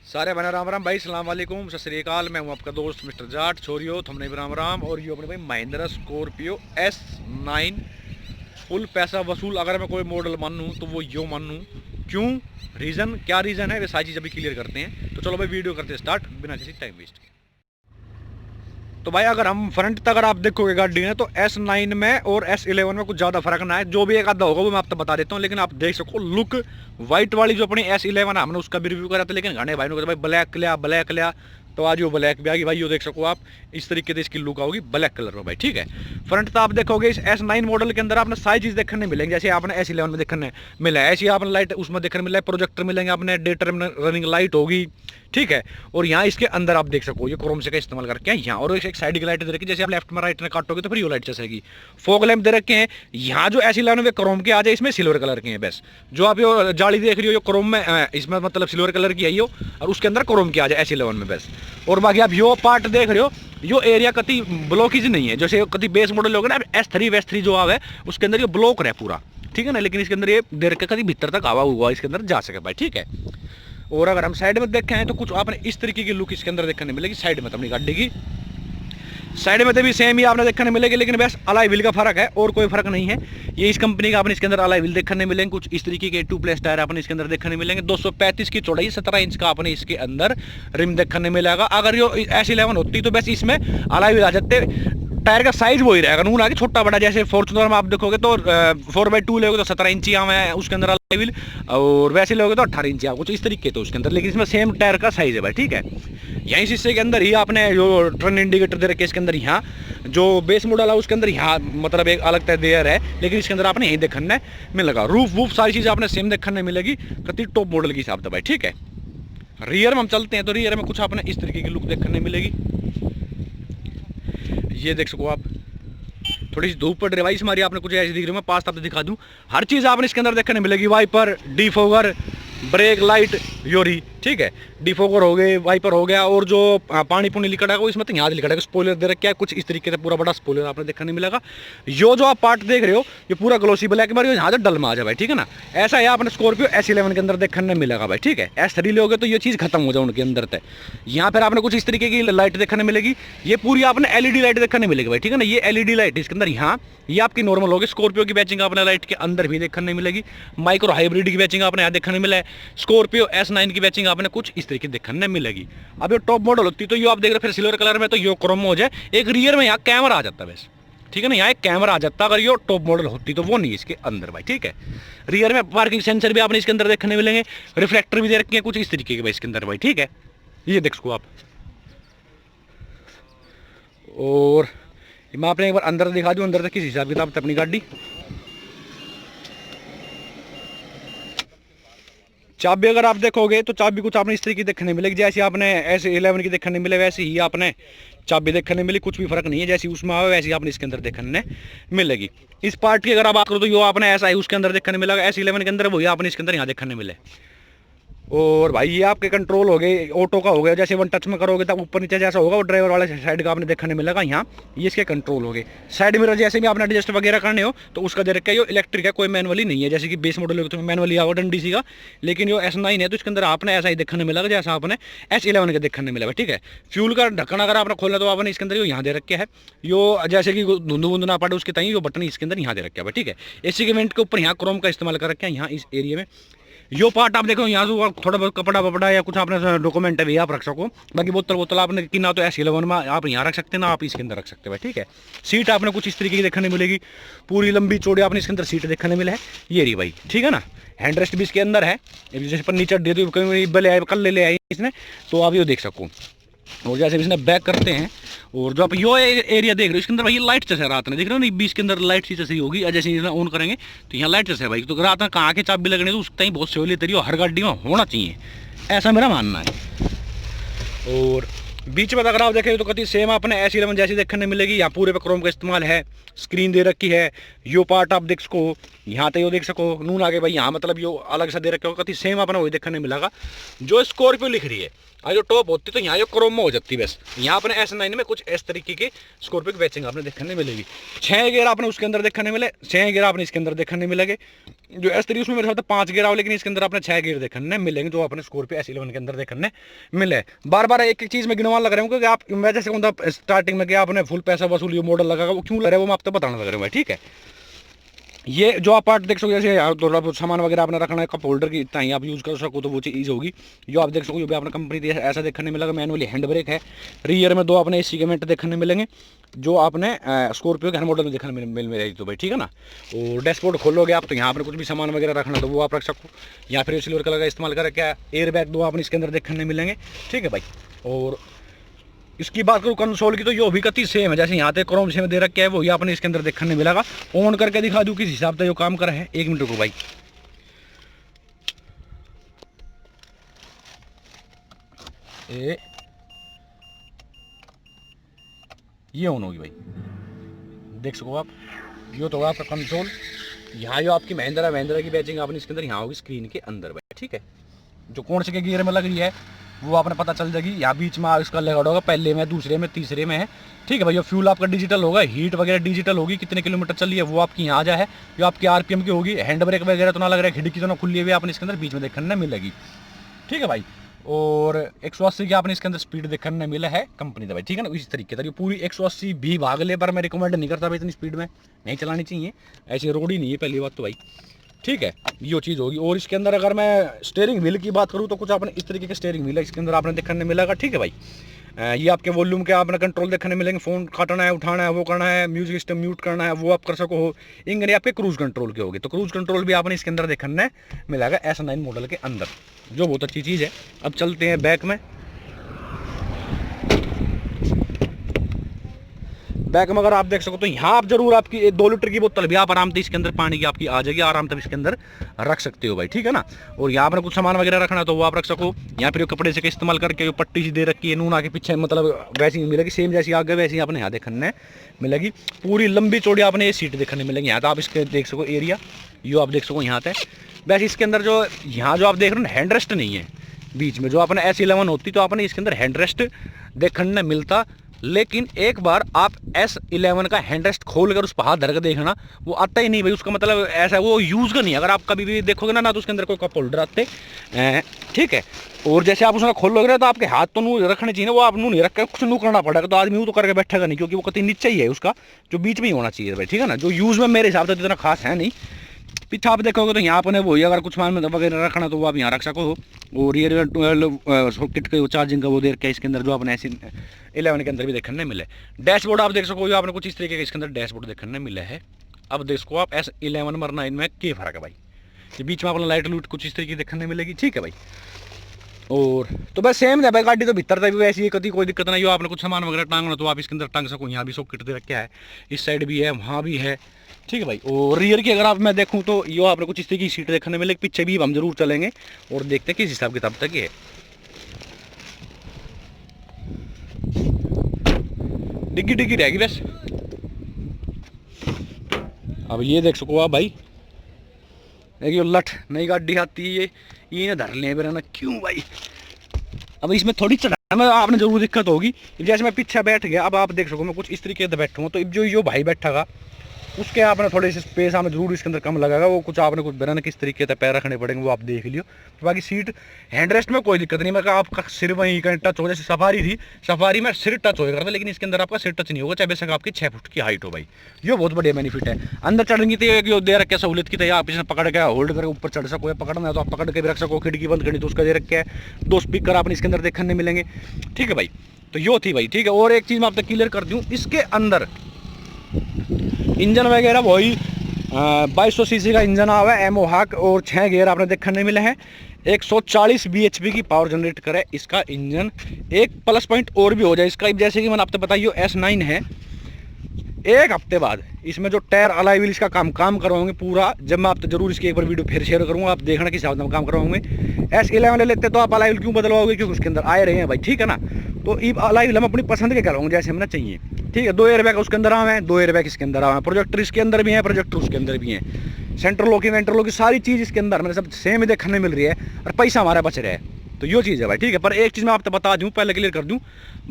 सारे बना राम राम भाई, सलाम वालेकुम, सत श्री अकाल। मैं हूं आपका दोस्त मिस्टर जाट छोरियो थमने राम राम। और ये अपने भाई महिंद्रा स्कॉर्पियो S9 फुल पैसा वसूल। अगर मैं कोई मॉडल मानूं तो वो यो मानूं। क्यों, रीज़न क्या रीज़न है, वे सारी चीज़ अभी क्लियर करते हैं। तो चलो भाई वीडियो करते हैं स्टार्ट बिना किसी टाइम वेस्ट के। तो भाई अगर हम फ्रंट तक अगर आप देखोगे गाड़ी है तो S9 में और S11 में कुछ ज़्यादा फर्क ना है। जो भी एक आधा होगा वो मैं आपको बता देता हूँ, लेकिन आप देख सको लुक वाइट वाली जो अपनी S11 है, हमने उसका भी रिव्यू करा था, लेकिन घने भाई ने कहा भाई ब्लैक लिया ब्लैक लिया, तो आज वो ब्लैक भी आ गई भाई। ये देख सको आप, इस तरीके से इसकी लुक आओगी ब्लैक कलर में भाई, ठीक है। फ्रंट तो आप देखोगे इस S9 मॉडल के अंदर आपने सारी चीज़ देखने मिलेंगी, जैसे आपने S11 में देखने मिला है ऐसी आपने लाइट उसमें देखने मिला है, प्रोजेक्टर मिलेंगे, आपने डे टाइम रनिंग लाइट होगी, ठीक है। और यहाँ इसके अंदर आप देख सको ये क्रोम से का इस्तेमाल करके हैं यहाँ। और एक साइड की लाइट दे रखी है, जैसे आप लेफ्ट में राइट में काटोगे तो फिर ये लाइट चलेगी। फॉग लैंप दे रखे हैं यहाँ, जो ऐसी लाइन वे क्रोम के आ जाए, इसमें सिल्वर कलर के हैं बस। जो आप ये जाली देख रही हो ये क्रोम में, इसमें मतलब सिल्वर कलर की आई हो, और उसके अंदर क्रोम की आ जाए ऐसी लेवन में बस। और बाकी आप यो पार्ट देख रहे हो, यो एरिया कति ब्लॉकेज नहीं है, जैसे कति बेस मॉडल होगा ना S3 वेस3 जो आवे उसके अंदर ये ब्लॉक रहे पूरा, ठीक है ना। लेकिन इसके अंदर ये दे रखे कति भीतर तक हवा हुआ इसके अंदर जा सके भाई, ठीक है। और अगर हम साइड में देखें हैं तो कुछ आपने इस तरीके की लुक इसके अंदर देखने मिलेगी साइड में, अपनी गाड़ी की साइड में तो भी सेम ही आपने देखने मिलेगी, लेकिन बस अलाई व्हील का फर्क है और कोई फर्क नहीं है। ये इस कंपनी का आपने इसके अंदर अलाई व्हील देखने मिलेंगे, कुछ इस तरीके के 2 प्लेस टायर आपने इसके अंदर देखने मिलेंगे। 235 की चौड़ाई, 17 इंच का आपने इसके अंदर रिम देखने मिलेगा। अगर ये S11 होती तो बस इसमें अलाई व्हील आ जाते, टायर का साइज वही रहेगा, नून आगे छोटा बड़ा। जैसे फॉर्चुनर में आप देखोगे तो 4x2 लोगे तो 17 इंची आम है उसके अंदर अलाई व्हील, और वैसे लोगे तो 18 इंची कुछ इस तरीके तो उसके अंदर, लेकिन इसमें सेम टायर का साइज है भाई, ठीक है। यहीं शीशे के अंदर ही आपने जो टर्न इंडिकेटर दे रखे इसके अंदर, यहाँ जो बेस मॉडल है उसके अंदर यहाँ मतलब एक अलग तरह देयर है, लेकिन इसके अंदर आपने यहीं देखने मिलेगा। रूफ वूफ सारी चीज़ आपने सेम देखने मिलेगी, कति टॉप मॉडल के हिसाब से भाई, ठीक है। रियर में हम चलते हैं तो रियर में कुछ आपने इस तरीके की लुक देखने मिलेगी। ये देख सको आप, थोड़ी सी धूप पड़ रही है भाई हमारी, आपने कुछ ऐसी दिख रही है, मैं पास आपको दिखा दूं। हर चीज़ आपने इसके अंदर देखने मिलेगी, वाइपर, डिफोगर, ब्रेक लाइट योरी, ठीक है। डिफोगर हो गए, वाइपर हो गया, और जो पानी पुनी लिखा है इसमें तो यहाँ लिखा है। स्पॉइलर दे रखा है कुछ इस तरीके से, पूरा बड़ा स्पॉइलर आपने देखने मिलेगा। यो जो आप पार्ट देख रहे हो ये पूरा ग्लोसी ब्लैक में, यहाँ से डल में आ जाए भाई, ठीक है ना। ऐसा है आपने स्कॉर्पियो S11 के अंदर देखने मिलेगा भाई, ठीक है। S3 लोगे तो ये चीज़ खत्म हो जाए उनके अंदर तक। यहाँ पर आपने कुछ इस तरीके की लाइट देखने मिलेगी, ये पूरी आपने LED लाइट देखने मिलेगी भाई, ठीक है ना। ये LED लाइट इसके अंदर यहाँ ये आपकी नॉर्मल होगी। स्कॉर्पियो की बैचिंग आपने लाइट के अंदर भी देखने मिलेगी, माइक्रो हाइब्रिड की बैचिंग आपने यहाँ देखने मिला है। स्कॉर्पियो S9 की बैचिंग आपने कुछ इस तरीके देखने मिलेगी। अब ये टॉप मॉडल होती तो ये आप देख रहे हो फिर सिल्वर कलर में, तो ये क्रोम हो जाए। एक रियर में यहाँ कैमरा आ जाता है बस, ठीक है ना, यहाँ एक कैमरा आ जाता। अगर ये टॉप मॉडल होती तो वो नहीं इसके अंदर भाई, ठीक है। रियर में पार्किंग सेंसर भी आपने इसके अंदर देखने मिलेंगे, रिफ्लेक्टर भी दे रखे हैं कुछ इस तरीके के भाई इसके अंदर भाई, ठीक है। ये देख सको आप, और मैं आपने एक बार अंदर दिखा दूँ, अंदर तक किस हिसाब किताब अपनी गाड़ी। चाबी अगर आप देखोगे तो चाबी कुछ आपने इस तरीके की देखने मिलेगी, जैसे आपने S11 की देखने मिले वैसे ही आपने चाबी देखने मिली, कुछ भी फर्क नहीं है। जैसी उसमें आवे वैसे ही आपने इसके अंदर देखने मिलेगी। इस पार्ट की अगर आप बात करो तो यो आपने ऐसा ही उसके अंदर देखने मिलेगा, S11 के अंदर वही आपने इसके अंदर यहाँ देखने मिले। और भाई ये आपके कंट्रोल हो गए, ऑटो का हो गया, जैसे वन टच में करोगे तब ऊपर नीचे जैसा होगा वो ड्राइवर वाले साइड का आपने देखने मिलेगा यहाँ। ये इसके कंट्रोल हो गए। साइड मिरर जैसे भी आपने एडजस्ट वगैरह करने हो तो उसका दे रखा है, ये इलेक्ट्रिक है, कोई मैनुअली नहीं है। जैसे कि बेस मॉडल तो मैनुअली आगा डंडी सी का, लेकिन ये S9 है तो इसके अंदर आपने ऐसा ही देखने मिलेगा जैसा आपने S11 के देखने मिलेगा, ठीक है। फ्यूल का ढक्कन अगर आपने खोलना तो आपने इसके अंदर यो यहाँ दे रखे है, यो जैसे कि धुंध वुंध ना पड़े उसके ताई यो बटन इसके अंदर यहाँ दे रखे है, ठीक है। AC के वेंट के ऊपर यहाँ क्रोम का इस्तेमाल कर रखे हैं यहाँ इस एरिया में। यो पार्ट आप देखो यहाँ से थोड़ा बहुत कपड़ा वपड़ा या कुछ आपने डॉक्यूमेंट है भी आप रख सको। बाकी बोतल बोतल आपने कि ना तो S11 में आप यहाँ रख सकते हैं, ना आप इसके अंदर रख सकते हैं, ठीक है। सीट आपने कुछ इस तरीके की देखने मिलेगी, पूरी लंबी चौड़ी आपने इसके अंदर सीट देखने मिले है, ये रही भाई, ठीक है ना। हैंड रेस्ट भी इसके अंदर है, जैसे पर नीचे दे दो कल ले आए इसने तो आप ये देख सको। और जैसे इसने बैक करते हैं, और जो आप यो एरिया देख रहे हो इसके अंदर भाई ये लाइट चल रात में देख रहे हो ना, बीच के अंदर लाइट सी चल होगी, जैसे इसमें ऑन करेंगे तो यहाँ लाइट चल भाई। तो रात में कहाँ के चाबी लगने तो उसका ही बहुत सहूलियत तरीके हर गाड़ी में होना चाहिए, ऐसा मेरा मानना है। और बीच में अगर आप देखें तो कति सेम आपने S11 जैसी देखने मिलेगी, यहाँ पूरे पे क्रोम का इस्तेमाल है, स्क्रीन दे रखी है। यो पार्ट आप देख सको, यहाँ तक यो देख सको, नून आगे भाई यहाँ मतलब यो अलग सा दे रखे हो, कति सेम अपना वही देखने मिलेगा जो स्कॉर्पियो लिख रही है। और जो टॉप होती तो यहाँ जो क्रोम में हो जाती बस। यहाँ अपने S9 में कुछ इस तरीके की स्कॉर्पियो बेचेंगे आपने देखने मिलेगी। 6 गियर आपने उसके अंदर देखने मिले, 6 गियर आपने इसके अंदर देखने मिलेंगे। जो इस तरीके उसमें मेरे साथ 5 गियर आओ, लेकिन इसके अंदर आपने 6 गियर देखने मिलेंगे जो अपने स्कॉर्पियो S11 के अंदर देखने मिले। बार बार एक एक चीज़ में गिनवा लग रहे हूँ क्योंकि आप मैं जैसे कहूँ स्टार्टिंग में क्या आपने फुल पैसा वसूल ये मॉडल लगा वो क्यों लग रहा है वो मैं आपको बताना लग रहा हूँ भाई, ठीक है। ये जो आप पार्ट देख सको, जैसे थोड़ा बहुत सामान वगैरह आपने रखना है कप होल्डर की इतना ही आप यूज़ कर सको तो वो चीज़ होगी। जो आप देख सको जो भी आपने कंपनी दी ऐसा देखने मिलेगा। मैनुअली हैंड ब्रेक है, रियर में 2 आपने एसी के वेंट देखने मिलेंगे जो आपने स्कॉर्पियो के हर मॉडल में देखने मिल मिलेगी तो भाई, ठीक है ना। और डैशबोर्ड खोलोगे आप तो यहाँ पर कुछ भी सामान वगैरह रखना तो वो आप रख सको। यहाँ फिर सिल्वर कलर का इस्तेमाल करके क्या एयर बैग 2 आपने इसके अंदर देखने मिलेंगे, ठीक है भाई। और इसकी बात करूँ कंसोल की तो यो भी कति सेम है, जैसे यहाँ पे क्रोम से दे रखा है वही आपने इसके अंदर देखने मिलेगा। ऑन करके दिखा दूँ किस हिसाब से जो काम कर रहे हैं, 1 मिनट को भाई। ये ऑन होगी भाई, देख सको आप। यो तो आपका कंसोल, यहाँ जो आपकी महिंद्रा की बैचिंग आपने इसके अंदर यहाँ होगी स्क्रीन के अंदर भाई, ठीक है। जो कौन से के गियर में लग रही है वो आपने पता चल जाएगी। यहाँ बीच में इसका लेआउट होगा, पहले में, दूसरे में, तीसरे में है, ठीक है भाई। ये फ्यूल आपका डिजिटल होगा, हीट वगैरह डिजिटल होगी, कितने किलोमीटर चली है वो आपकी यहाँ आ जाए। जो आपकी आरपीएम की होगी, हैंड ब्रेक वगैरह तो ना लग रहा है, खिड़की तो ना खुली हुई आपने इसके अंदर बीच में देखने मिलेगी, ठीक है भाई। और 180 की आपने इसके अंदर स्पीड देखने मिला है कंपनी का भाई, ठीक है ना। इसी तरीके से पूरी 180 भी भाग ले, पर मैं रिकमेंड नहीं करता भाई इतनी स्पीड में नहीं चलानी चाहिए, ऐसी रोड ही नहीं है पहली बात तो भाई, ठीक है। ये चीज़ होगी। और इसके अंदर अगर मैं स्टीयरिंग व्हील की बात करूँ तो कुछ आपने इस तरीके के स्टीयरिंग व्हील है इसके अंदर आपने देखने मिलेगा, ठीक है भाई। ये आपके वॉल्यूम के आपने कंट्रोल देखने मिलेंगे, फ़ोन काटना है, उठाना है, वो करना है, म्यूजिक सिस्टम म्यूट करना है वो आप कर सको हो। इंजन आपके क्रूज कंट्रोल के होगी तो क्रूज कंट्रोल भी आपने इसके अंदर देखने मिलेगा S9 मॉडल के अंदर, जो बहुत अच्छी चीज़ है। अब चलते हैं बैक में। बैक में अगर आप देख सको तो यहाँ आप जरूर आपकी 2 लीटर की बोतल भी आप आराम से इसके अंदर पानी की आपकी आ जाएगी, आराम से इसके अंदर रख सकते हो भाई, ठीक है ना। और यहाँ पर कुछ सामान वगैरह रखना तो वो आप रख सको। यहाँ फिर कपड़े से इस्तेमाल करके जो पट्टी सी दे रखी है नून आके पीछे, मतलब वैसी मिलेगी सेम जैसी आगे वैसी आपने यहाँ देखने मिलेगी। पूरी लंबी चौड़ी आपने ये सीट देखने मिलेगी। यहाँ तो आप इसके देख सको एरिया, यो आप देख सको यहाँ पे। वैसे इसके अंदर जो यहाँ जो आप देख रहे हो हैंड रेस्ट नहीं है बीच में, जो अपने S11 होती तो आपने इसके अंदर हैंड रेस्ट देखने मिलता। लेकिन एक बार आप S11 का हैंड रेस्ट खोल कर उस पर हाथ धर कर देखना वो आता ही नहीं भाई, उसका मतलब ऐसा वो यूज़ का नहीं। अगर आप कभी भी देखोगे ना तो उसके अंदर कोई कप होल्डर आते, ठीक है। और जैसे आप उसका खोलोगे ना तो आपके हाथ तो नू रखने चाहिए ना, वो आप नू नहीं रख कर कुछ नू करना पड़ेगा तो आदमी वो तो करके बैठेगा नहीं, क्योंकि वो कहीं नीचे ही है उसका, जो बीच में ही होना चाहिए भाई, ठीक है ना। जो यूज़ में मेरे हिसाब से इतना खास है नहीं। पीछे आप देखोगे तो यहाँ अपने वही अगर कुछ सामान वगैरह रखना तो वो आप यहाँ रख सको। और ये 12 सॉकेट का चार्जिंग का वो दे रखा है इसके अंदर, जो अपने S11 के अंदर भी देखने मिले। डैशबोर्ड आप देख सको, जो आपने कुछ इस तरीके का इसके अंदर डैशबोर्ड देखने मिला है। अब देखो आप S11 और 9 में क्या फ़र्क है भाई, ये बीच में अपना लाइट लूट कुछ इस तरीके देखने मिलेगी, ठीक है भाई। और तो बस सेम है भाई, गाड़ी तो भीतर भी वैसी है, कभी कोई दिक्कत नहीं। हो आपने कुछ सामान वगैरह टांगना तो आप इसके अंदर टांग सको। यहाँ भी सॉकेट दे रखा है, इस साइड भी है, वहाँ भी है, ठीक है भाई। और रियर की अगर आप मैं देखूं तो यो आपने कुछ इस तरीके की सीट देखने मिले, पीछे भी हम जरूर चलेंगे और देखते हैं किस हिसाब किताब तक है। डिग्गी डिग्गी रहेगी बस। अब ये देख सको आप भाई, देखिए लठ नई गाड़ी आती है ये धर ले मेरा ना क्यों भाई। अब इसमें थोड़ी चढ़ाने में आपने जरूर दिक्कत होगी। जैसे मैं पीछे बैठ गया, अब आप देख सको मैं कुछ इस तरीके से बैठूँगा तो जो यो भाई बैठा उसके आपने थोड़े से स्पेस आपने जरूर इसके अंदर कम लगेगा। वो कुछ आपने कुछ बिना किस तरीके से पैर रखने पड़ेंगे वो आप देख लियो। तो बाकी सीट हैंड रेस्ट में कोई दिक्कत नहीं, मतलब आपका सिर वहीं कहीं टच हो। जैसे सफारी थी, सफारी में सिर टच होएगा करता, लेकिन इसके अंदर आपका सिर टच नहीं होगा, चाहे बेशक आपकी 6 फुट की हाइट हो भाई। ये बहुत बढ़िया बेनिफिट है। अंदर चढ़ने की तो दे रखा है सहूलियत की, तो आप इसमें पकड़ के होल्ड करके ऊपर चढ़ सको, पकड़ना है तो आप पकड़ के भी रख सको। खिड़की बंद करनी तो उसका दे रखा है। 2 स्पीकर आपने इसके अंदर देखने मिलेंगे, ठीक है भाई। तो यो थी भाई, ठीक है। और एक चीज़ मैं आप तक क्लियर कर दूँ, इसके अंदर इंजन वगैरह वही 2200 सीसी का इंजन आवा है एमोहाक, और 6 गियर आपने देखने मिले हैं। 140 bhp की पावर जनरेट करे इसका इंजन। एक प्लस पॉइंट और भी हो जाए इसका, जैसे कि मैंने आपको बताइए S9 है, 1 हफ्ते बाद इसमें जो टायर अलाई व्हील इसका काम करवाऊंगे पूरा। जब मैं आपको जरूर इसकी एक बार वीडियो फिर शेयर करूंगा, आप देखना किस हिसाब से काम करवाऊंगे। S11 ले लेते तो आप अलाई व्हील क्यों बदलवाओगे, क्योंकि उसके अंदर आए रहे हैं भाई, ठीक है ना। तो अलाई व्हील हम अपनी पसंद के करवाऊंगे जैसे हमें चाहिए, ठीक है। 2 एयरबैग उसके अंदर आए हैं, 2 एयरबैग इसके अंदर आए हैं, प्रोजेक्टर इसके अंदर भी है, प्रोजेक्टर उसके अंदर भी है, सेंट्रल लॉक वेंट्रल लॉक की सारी चीज़ इसके अंदर मेरे सब सेम ही देखने मिल रही है, और पैसा हमारा बच रहा है। तो ये चीज़ है भाई, ठीक है। पर एक चीज़ मैं आपको बता दूँ, पहले क्लियर कर दूँ,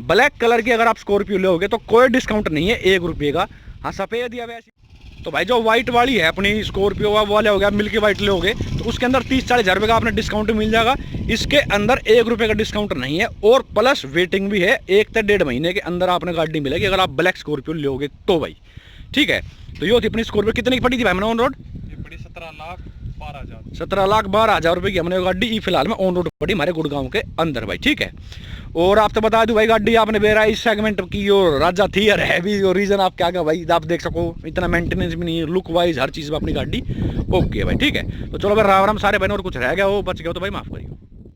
ब्लैक कलर की अगर आप स्कॉर्पियो लोगे तो कोई डिस्काउंट नहीं है 1 रुपये का। हाँ सफ़ेद या वैसी, तो भाई जो वाइट वाली है अपनी स्कॉर्पियो वाले हो गया, मिल्की वाइट लोगे तो उसके अंदर 30-40 हज़ार रुपये का आपने डिस्काउंट मिल जाएगा। इसके अंदर 1 रुपये का डिस्काउंट नहीं है, और प्लस वेटिंग भी है, 1 से 1.5 महीने के अंदर आपने गाड़ी मिलेगी अगर आप ब्लैक स्कॉर्पियो लोगे तो भाई, ठीक है। तो ये होती अपनी स्कॉर्पियो। कितने की पड़ी थी भाई मैंने ऑन रोड? 17,12,000। 17,12,000 रुपये की हमने गाड़ी फिलहाल में ऑन रोड पड़ी हमारे गुड़गांव के अंदर भाई, ठीक है। और आप तो बता दूं भाई, गाड़ी आपने बेरा इस सेगमेंट की और राजा थी और है भी, और रीज़न आप क्या क्या भाई आप देख सको, इतना मेंटेनेंस भी नहीं है, लुक वाइज हर चीज़ में अपनी गाड़ी ओके भाई, ठीक है। तो चलो भाई राम राम सारे बहनों, और कुछ रह गया हो बच गया हो तो भाई माफ़ करिए।